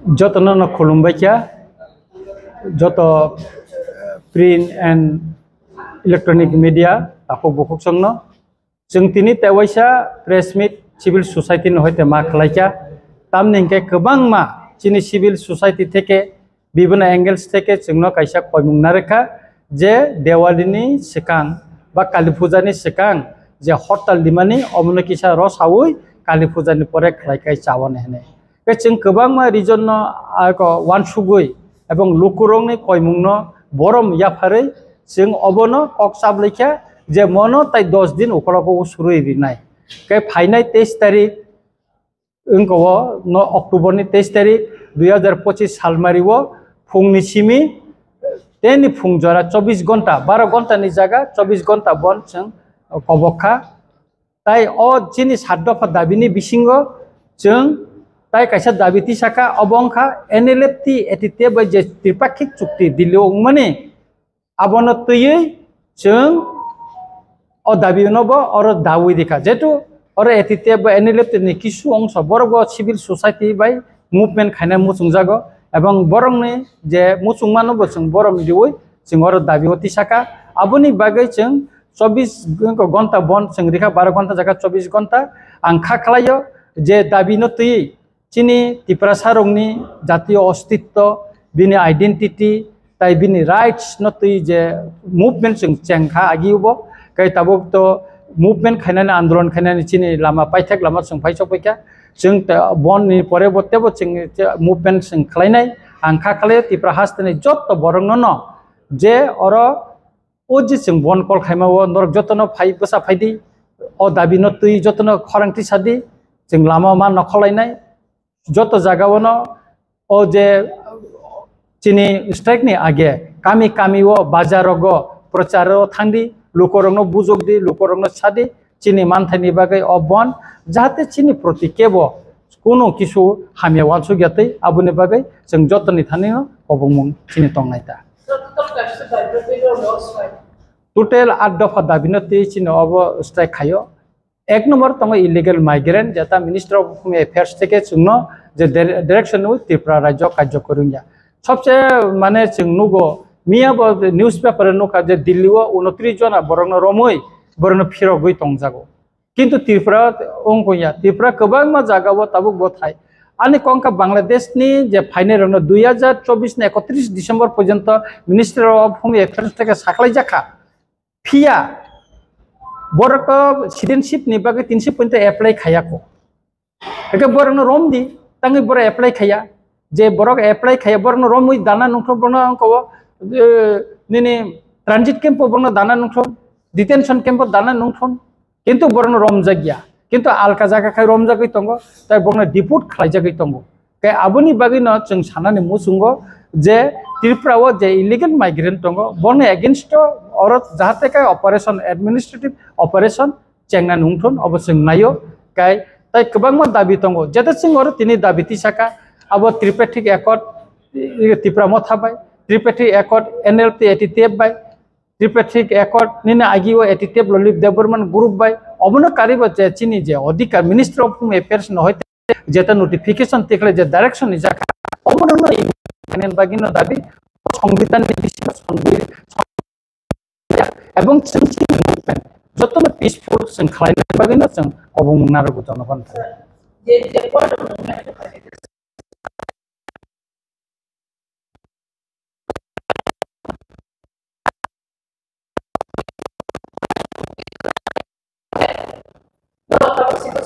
Jotono Kolumbakia, Joto print and electronic media, Tapo Bokoksono, Jungtini Tewaisa, press meet, civil society no hoite ma khlaika, Tamninke Kabangma, Chini civil society teke, Bibuna angles teke, Chungno Kaisa Koimung Nareka, Je Dewalini Sekang, Bak Kalipuzani Sekang, Je Hotel Limani, Omunakisa Ros Hawi, Kalipuzani Porek Laikai Chawan Hene. Kecing Kabangma region no one sugui, Ebong Lukurong Koimungno, Borom Yapare, Sing Obono, Koksab Leka, Je Mono Tai dos din Ukolako Suri Dinai. Ke Painai Testari Unko no October ni Testari, 2025 Salmariwo, Fungnishimi, Teni Fungjora, 24 gonta, 12 gonta ni jaga, 24 gonta bon Chung Koboka, Tai O Jinis Hadofa Dabini Bisingo, Chung. Tai kaisa dabiti saka obongkha NLFT etite ba je tripakik chukti dilo mane abono tuyei jeng o dabi nobo or dawi dikha jetu or etite ba NLFT ni kisu ongso borgo civil society by movement khaina musungjago ebong borong ni je musungmano bo jeng borom dioi jeng or dabi hoti saka aboni bagai jeng 24 ঘন্টা বন jeng rikha 12 ঘন্টা jaga 24 ঘন্টা angkha khlayo je dabi no tuyei Chini Tiprasarongni Jatiyo Ostitto, Bini identity, Tai Bini rights, not the movement Chengha Agiubo, Kai Tabokto, movement Kanan Andron Kanan Chini Lama Paitek Lama Sung Paisopika, Chung born in Porebo Tebo movements in Kleine, and Kakale, Tiprahastan, Jot the Borongono, Je Oro Ojising Bon Kol Kaimawo, Nor Jotono Paipasa Padi, or Dabino Tui Jotono Koranti Sadi, Sing Lama Man Nokolainai. Joto jagawono o je chini strike ni age kami wo bajarogo procharo thandi lukorongno bujogdi lukorongno chadi chini manthani bagai obon jahate chini proti kebo kono kisu hamia wansu gyate abune bagai jeng jotoni thanino obongmung chini tongnaita total 8 dofa dabinoti chini obo strike khayo एक number तंग illegal migrant जता minister of home affairs থেকে চুংনো যে direction उ त्रिपुरा राज्य कार्य करूंगा सबसे माने चुंगनुगो मिया न्यूज पेपर नुका जे दिल्लीओ 29 जना बरंग रमय बरंग फिरो गई तंगजागो किंतु त्रिपुरा अंगया त्रिपुरा गोबां मा जागाबो ताबो गथाय आनि कंका बांग्लादेश नि जे फाइनल रंग 2024 ने 31 डिसेम्बर पर्यंत मिनिस्टर ऑफ होम अफेयर्स থেকে साखलाई जाखा फिया Borok citizenship ni bagai 300 apply khaya ko. Eke borok no rom di, tangi borok apply khaya. Je borok apply khaya borok no rom ui dana nungthom borok no ko nini transit camp borok no dana nungthom, detention camp dana nungthom. Kintu borok no rom jagya. Kintu alka jaga khai rom jagai tongo, tai borok no deport khlai jagai tongo. Kai aboni bagai no chung sanani musungo je Tripura wo je illegal migrant tongo born against or jahate kai operation administrative operation chengna nungthon obosing nayo kai tai kebang ma dabi tongo jeta sing or tini dabi tisaka abo tripartite accord Tripura mo thabai tripartite accord NLP etitep bai tripartite accord nina agiwo etitep lolip development group bai obono karibo je chini je odikar minister of home affairs no hoite jeta notification tekle je direction ni jaka obono no Kanen bagino dabi সংবিধান এবং যতন peaceful जों खालायनो bagino जों obong narugo janagon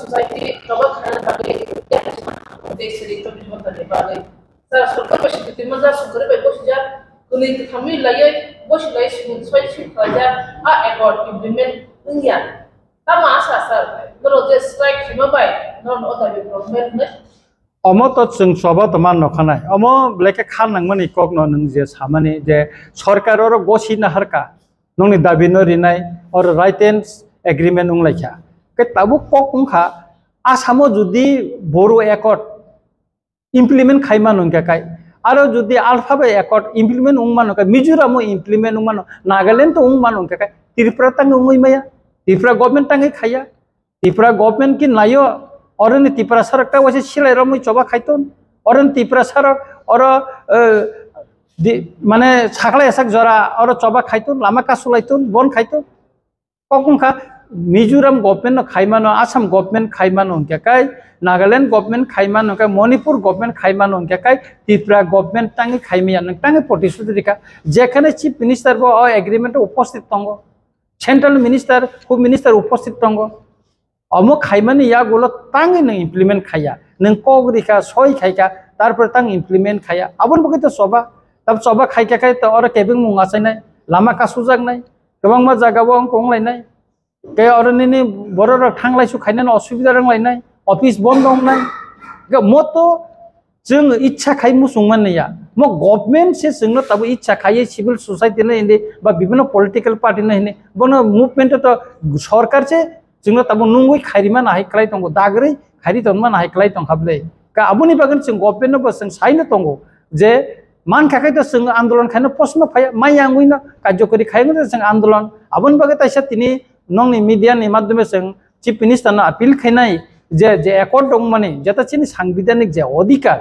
society cover khana bagi ya देश से तो भी होता है बागे सर सरकार पे स्थिति में जा सरकार पे कुछ जा कुनी थमी लगे कुछ लाइस स्विच राजा आ अकॉर्ड इम्प्लीमेंट इंडिया तब आशा सर बरो जे स्ट्राइक हिमा बाय नन अदर डेवलपमेंट ने अमो तो जों सबा तमान नखानाय अमो लेके खान नंगमनि कक न नों जे सामानि जे सरकार और गसिना हरका नोंनि दाबि न रिनाय और राइट एंड एग्रीमेंट उंलायखा के ताबु कक उंखा आसामो जुदि बोरो एकॉर्ड implement खाइमा नंका काय आरो जुदि अल्फाबे एकॉर्ड implement उंमा नंका मिजोरामो implement उंमा नागालैंड तो उंमा नंका काय त्रिपुरा तंग उंगैमाया त्रिपुरा गवर्नमेंट तंग खाया त्रिपुरा गवर्नमेंट की नायो और त्रिपुरा सरकार वैसे सिलाय रमै चबा खाइतोन Orang Tripura sarok oro মানে ছাগলে এসাক জরা oro coba খাইতুন lama kasulaitun bon খাইতুন kokungka Mizoram government no khaimano Assam government khaimano kai Nagaland government khaimano kai Manipur government khaimano kai Tripura government tangi khaimiya tangi প্রতিশ্রুতি dika যেখানে chief minister bo agreement উপস্থিত tongo central minister who minister উপস্থিত tongo অমো খাইমানি ইয়াগুলো tangi nang implement khaya nang kogrika soi khaika তারপর tang implement khaya abon bagi to soba tab soba khaika kai to ora kebing munga sai nai lama kasujak nai gobang ma jaga bo kong lai nai kayak orang ini boror thanglai su khainan asubida rang lai nai office bond dong nai ga moto jeng ichha khai musungman ya mo government se jengno tabu ichha khai civil society na inde ba bibhinno political party na hine bono movement to sarkar se jengno tabu nungui khairima na hai klai tongo dagri khairi tonma na hai klai tong hable ka abuni bagan jeng government no basang saina tongo je মান খাকাই তো जों आंदोलन खायनो प्रश्न फाया मायांगुइनो कार्यकरी खायनो जों आंदोलन आबन बागे ताइसा तिनि नंनि मीडिया नि माध्यमे जों चिफ मिनिस्टर ना अपील खायनाय जे एकर्ड दं माने जेता चिनि सांविधानिक जे अधिकार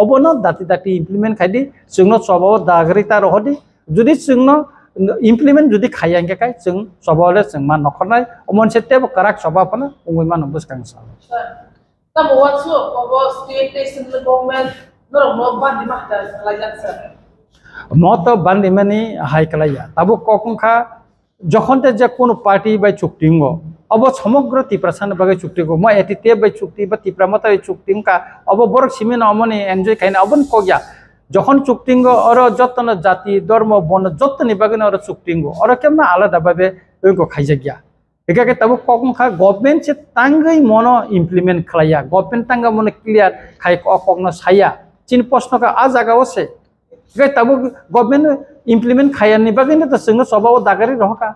अबनो दाति दाति इमप्लिमेंट खायदि जोंनो सबाव दागरिता रहदि जुदि जोंनो इमप्लिमेंट जुदि खायांगे खाय जों सबावले जों मा नखरनाय अमनसे तेब कराक सबाफना उंगै मा नबसकां सा ता मोवासु अबो स्टेट टेसन गवर्नमेंट মতো বান্দি মানে হাই কালাইয়া তাবো কখনখা যখন যে কোনো পার্টি বাই চুক্তিঙ্গ অব সমগ্র ত্রিপুরাসান বাগে চুক্তিঙ্গ মই এটিতে বাই চুক্তি বা ত্রিপুরা মতো চুক্তিঙ্কা অব বরক সিমেন অমনে এনজয় খাইনা অবন কগিয়া যখন চুক্তিঙ্গ অর যতন জাতি ধর্ম বর্ণ যতনি বাগে অর চুক্তিঙ্গ অর কেমন আলাদা ভাবে খাইজা গিয়া এটাকে তাবো কখনখা গভর্নমেন্ট সে তাঙ্গই মনো ইমপ্লিমেন্ট খালাইয়া গভর্নমেন্ট তাঙ্গা মনে ক্লিয়ার খাই কখনো সাইয়া চিন প্রশ্ন কা আ জায়গাও সে তাবো গভর্নমেন্ট ইমপ্লিমেন্ট খায়ানি বাগैनो তো जोंनो सबाव दागारि रहका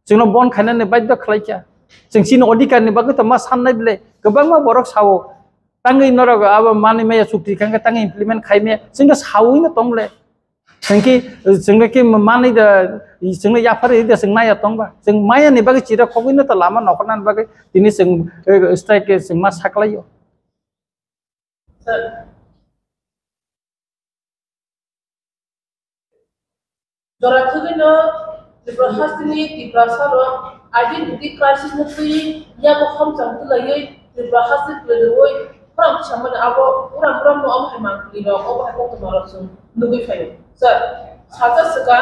जोंनो बन खायनानै बाध्य खालायखा जों सिन अधिकारनि बागै तो मा साननाय बिले गोबां मा बरक सावो तांगै नरग अब मानि माया चुक्ति खांगा तांगै इमप्लिमेंट खायमे जोंनो सावैनो तंले जोंनो कि मानि दा जोंनो याफारि दा जों नाया तंबा जों मायानि बागै चिरा खगैनो तो लामा नखरनानि बागै दिनै जों स्ट्राइक जों मा साख्लायो Jora thugino Tripura hastini Tripura saro identity crisis nutui ya ko kham chang tu lai Tripura hastit lewoi pram chamana abo uram no am haimang lido obo hapo to marasung nugui fayo sir saja saka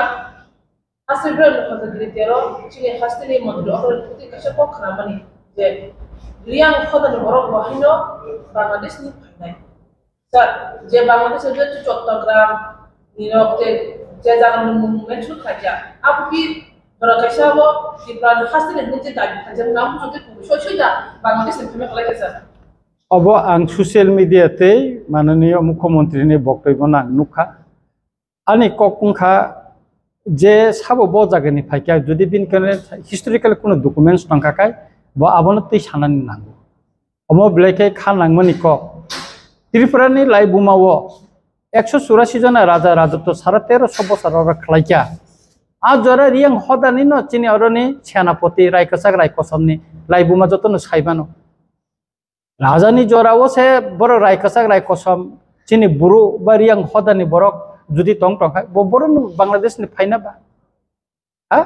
asibra no khata gritero chine hastini modlo or puti kasha ko khamani je liang khoda no borok wahino Bangladesh ni phainai sir je Bangladesh je Chattogram Nirokte যে জাগান mention খাইয়া আপনি বড়কাইসা বো ত্রিপুরা হাসিলে নিচে দাবি খাইয়া নাম যদি সইসইদা বাংলাদেশ ফেমে খালাইছে अब आं ससियेल मिडियाते माननीय मुख्यमंत्री बक्तव्य ना नुखा आनी ककुंखा जे साबो ब जागानि फाइका जुदि बिन कने हिस्टोरिकल कोनो डकुमेन्ट्स टंकाकाय ब आबनो तै सानानि नांगौ अमो ब्लेके खान नांगमनि क त्रिपुरानि लाइबुमावो 184 जना राजा राजत्व 1350 बছर खालायखा आ जरा रियां हदानि न चिनि अरनि सेनापति रायकसाक रायकसमनि लाइबुमा जतन साइबानो राजानि जरावो से बर रायकसाक रायकसम चिनि बुरु बा रियां हदानि बरक जुदि टंग टंखा बरन बांग्लादेशनि फाइना बा हा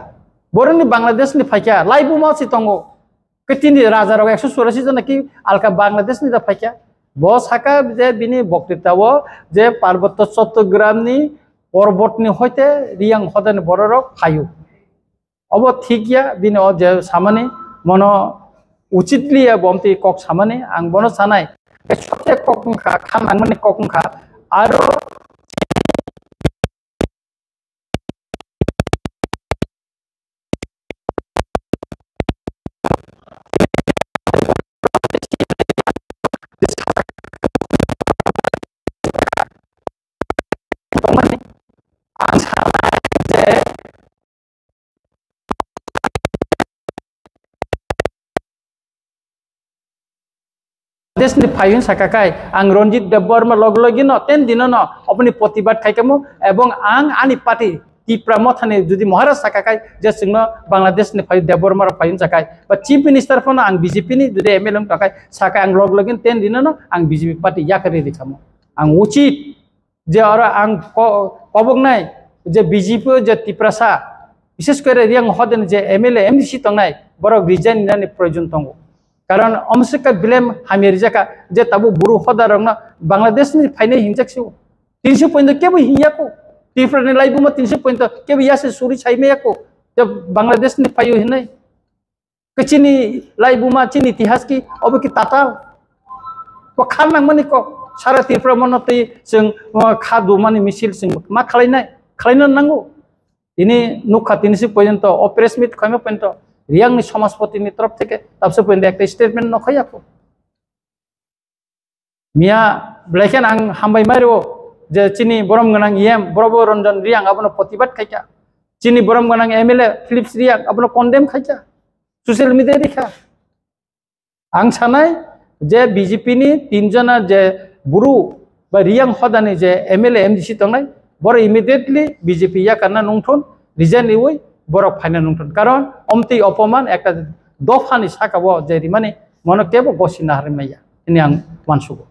बरनि बांग्लादेशनि फाइका लाइबुमा सि टंगो कतिनि राजा राव 184 जना कि आलका बांग्लादेशनि दा फाइका बसाका जे बिनि बक्तृताओ जे पार्वत्य चट्टग्रामनि पर्वतनि हयते रियां हदानि बररक खायु अब थिकिया बिनि अ जे सामानि मनो उचितलि बमति कक सामानि आं बनो सानाय सते ककखा खामांमनि ककखा आरो देशनि फाइन साकाकाय आं रंजित देबबर्मा लगलगिन 10 दिन न अपनी प्रतिबाद खाइकामु एवं आं आनि पार्टी त्रिपुरा मथानि जुदि महाराज साकाकाय जे सिंनो बांग्लादेशनि फाइन देबबर्मा फाइन साकाय बा चीफ मिनिस्टर फन आं बीजेपी नि जुदि एमएलए थाकाय साका आं लगलगिन 10 दिन न आं बीजेपी पार्टी याकरि दिखामु ang ucit je ora ang kobok nai je BJP je tiprasa বিশেষ করে রিয়াং হদেন যে MLA MDC তংনাই বড় রিজাইন নানি প্রয়োজন তঙ্গ কারণ অমসকা ব্লেম হামির জাকা যে তাবু বুরু হদা রং বাংলাদেশ নি ফাইনে হিংজাকসি 300 পয়েন্ট কেবো হিয়াকো টিফরনে লাইবুमा 300 পয়েন্ট কেবো ইয়াসে সুরি ছাইমেয়াকো যে বাংলাদেশ নি ফাইयो হিনাই কচিনি লাইবুमा চিনি ইতিহাস কি অবে কি তাতাল ko khanang mani ko sara tirpra monotei जों khadu mani misil जों ma khalaina nango ini nukha 300 পর্যন্ত অপ্রেসমিট কমে পর্যন্ত রিয়াংনি সমাজপতিনি তরফ থেকে তাবসে পর্যন্ত একটা স্টেটমেন্ট নখাইয়াকো মিয়া ব্লেকেন আং হামবাই মারিও যে চিনি বরম গনাং ইএম বড় রঞ্জন রিয়াং আপনো প্রতিবাদ খাইকা চিনি বরম গনাং MLA ফিলিপস রিয়াং আপনো কন্ডেম খাইকা সোশ্যাল মিডিয়া দেখা আং সানাই যে BJP ni 3 jana je buru ba riang hodani je MLA MDC tongnai bor immediately BJP ya karna nungthon resign iwoi borok phaina nungthon karon omti opoman ekta dofani sakabo je rimani monokebo gosina harimaya ini ang mansugo